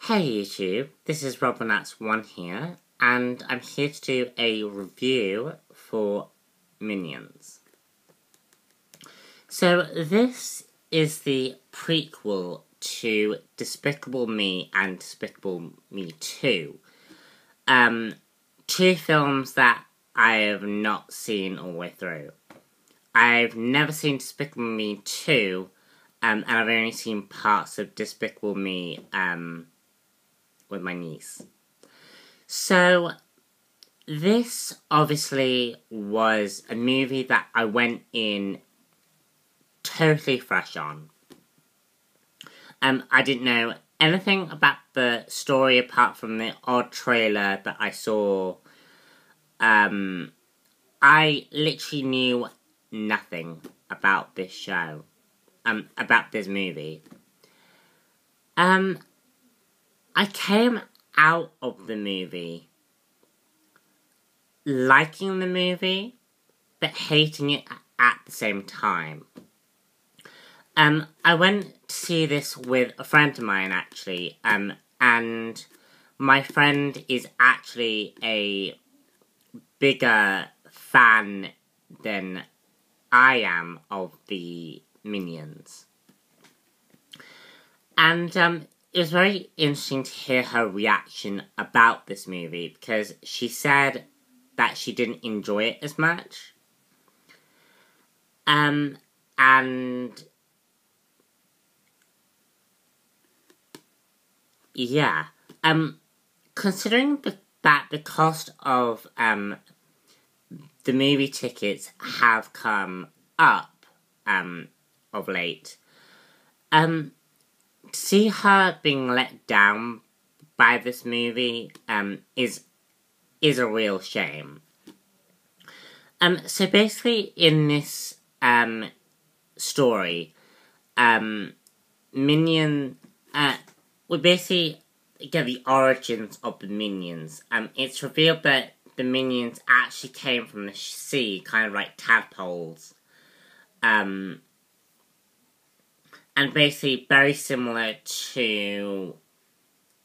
Hey YouTube, this is Robinats1 here, and I'm here to do a review for Minions. So this is the prequel to Despicable Me and Despicable Me 2. Two films that I have not seen all the way through. I've never seen Despicable Me 2, and I've only seen parts of Despicable Me, with my niece. So, this obviously was a movie that I went in totally fresh on. I didn't know anything about the story apart from the odd trailer that I saw. I literally knew nothing about this show, about this movie. I came out of the movie liking the movie, but hating it at the same time. I went to see this with a friend of mine, actually, and my friend is actually a bigger fan than I am of the Minions. And, it was very interesting to hear her reaction about this movie, because she said that she didn't enjoy it as much. And yeah, considering that the cost of the movie tickets have come up of late, to see her being let down by this movie is a real shame. So basically, in this story, Minion, we basically get the origins of the Minions. It's revealed that the Minions actually came from the sea, kind of like tadpoles. And basically very similar to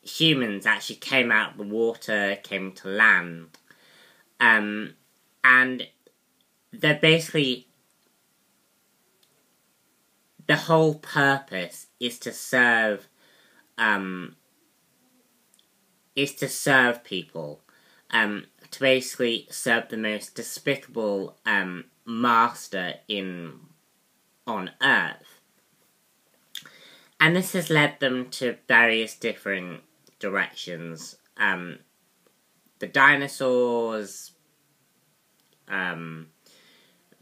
humans, actually came out of the water, came to land. And they're basically, the whole purpose is to serve people. To basically serve the most despicable master on Earth. And this has led them to various different directions. The dinosaurs, there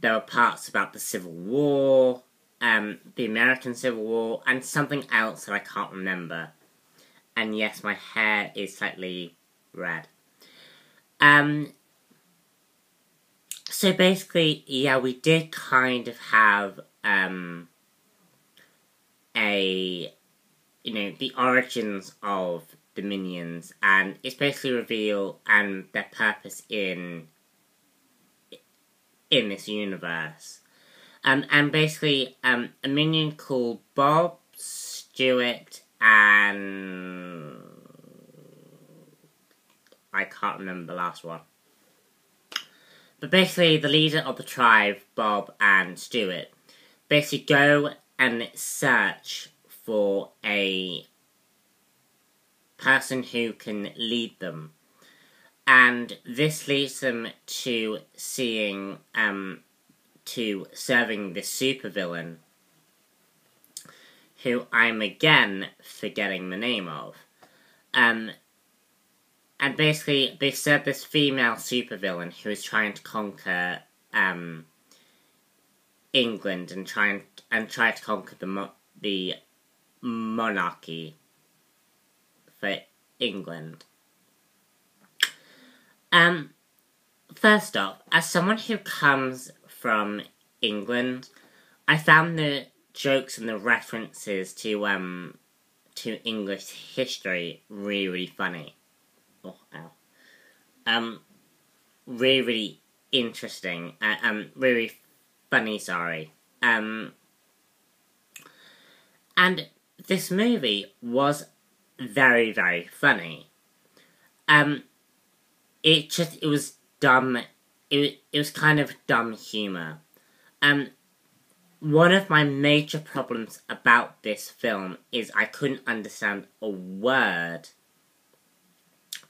were parts about the Civil War, the American Civil War, and something else that I can't remember. And yes, my hair is slightly red. So basically, yeah, we did kind of have, the origins of the Minions, and it's basically revealed their purpose in this universe. And basically, a Minion called Bob, Stuart, and I can't remember the last one. But basically, the leader of the tribe, Bob and Stuart, basically go and search for a person who can lead them. And this leads them to serving the supervillain, who I'm again forgetting the name of. And basically, they serve this female supervillain who is trying to conquer England and try to conquer the monarchy for England. First off, as someone who comes from England, I found the jokes and the references to English history really, really funny. Oh, ow. Really, really interesting. Really funny, sorry. And this movie was very, very funny. It was dumb. It was kind of dumb humour. One of my major problems about this film is I couldn't understand a word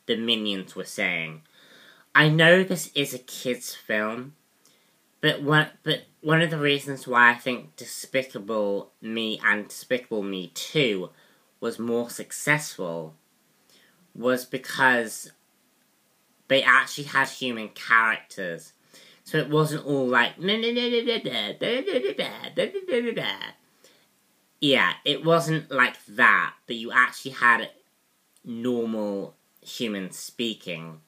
the minions were saying. I know this is a kids' film, but one of the reasons why I think Despicable Me and Despicable Me 2 was more successful was because they actually had human characters. So it wasn't all like... Yeah, it wasn't like that, but you actually had normal humans speaking.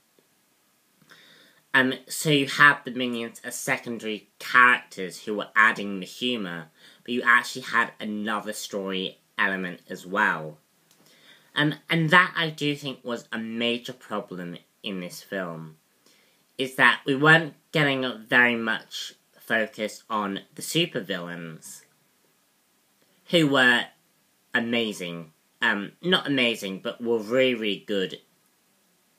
So you have the minions as secondary characters who were adding the humour, but you actually had another story element as well. And that I do think was a major problem in this film, is that we weren't getting very much focus on the super-villains, who were amazing. Not amazing, but were really, really good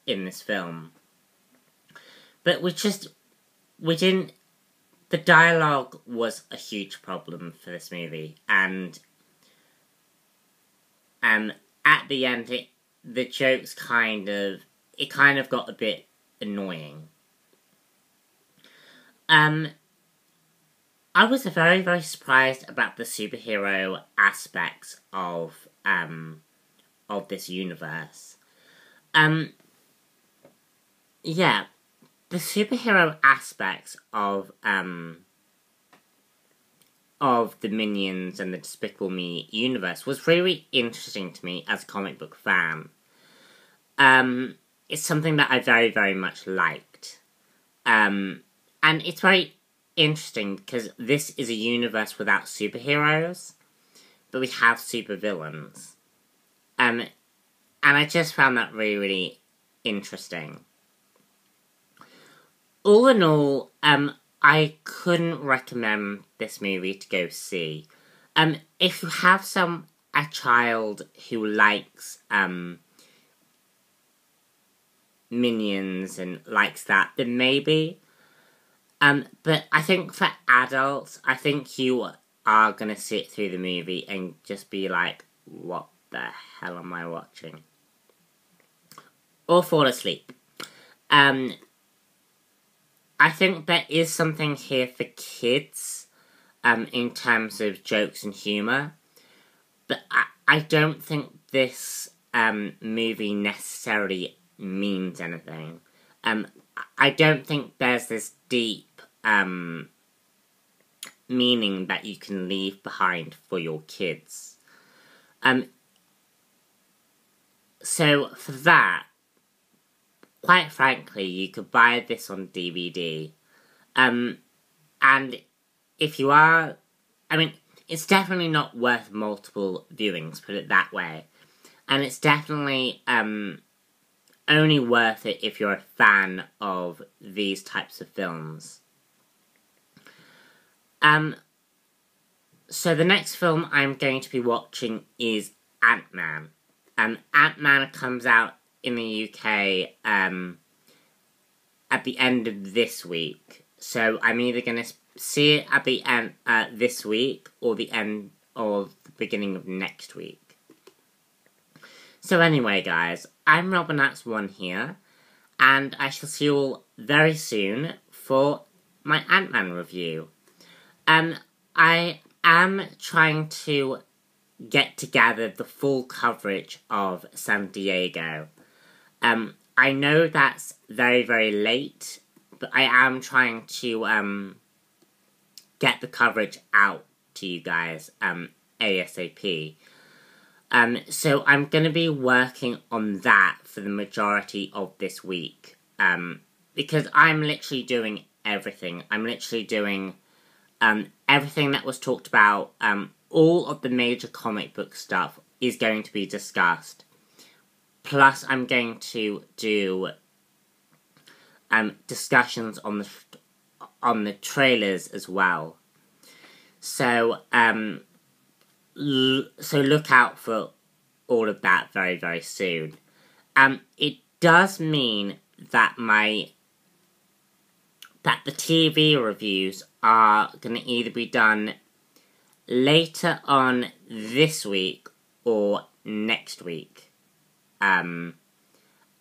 in this film. But we didn't... The dialogue was a huge problem for this movie, and at the end, the jokes kind of got a bit annoying. I was very, very surprised about the superhero aspects of this universe. Yeah, the superhero aspects of the Minions and the Despicable Me universe was really interesting to me as a comic book fan. It's something that I very, very much liked. And it's very interesting because this is a universe without superheroes, but we have supervillains. And I just found that really, really interesting. All in all, I couldn't recommend this movie to go see. If you have a child who likes Minions and likes that, then maybe. But I think for adults, I think you are gonna sit through the movie and just be like, what the hell am I watching? Or fall asleep. I think there is something here for kids, in terms of jokes and humour, but I don't think this movie necessarily means anything. I don't think there's this deep meaning that you can leave behind for your kids. So for that, quite frankly, you could buy this on DVD. And if you are... I mean, it's definitely not worth multiple viewings, put it that way. And it's definitely only worth it if you're a fan of these types of films. So the next film I'm going to be watching is Ant-Man. Ant-Man comes out in the UK at the end of this week. So I'm either going to see it at the end this week or the end or the beginning of next week. So anyway, guys, I'm Robinax1 here, and I shall see you all very soon for my Ant-Man review. I am trying to get together the full coverage of San Diego. I know that's very, very late, but I am trying to get the coverage out to you guys ASAP. So I'm going to be working on that for the majority of this week, because I'm literally doing everything. I'm literally doing everything that was talked about. All of the major comic book stuff is going to be discussed. Plus, I'm going to do discussions on the trailers as well. So, so look out for all of that very, very soon. It does mean that the TV reviews are going to either be done later on this week or next week.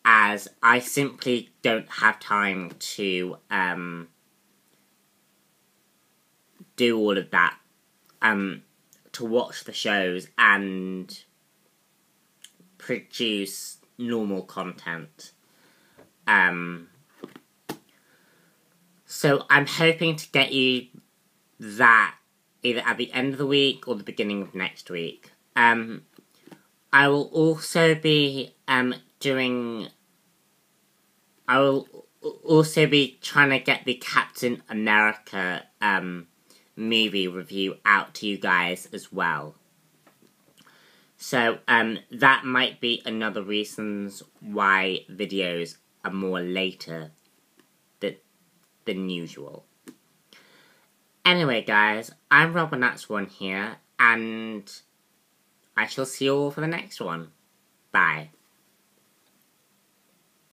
As I simply don't have time to do all of that, to watch the shows and produce normal content. So I'm hoping to get you that either at the end of the week or the beginning of next week. I will also be trying to get the Captain America movie review out to you guys as well. So that might be another reasons why videos are more later than usual. Anyway guys, I'm Rob and that's one here, and I shall see you all for the next one. Bye.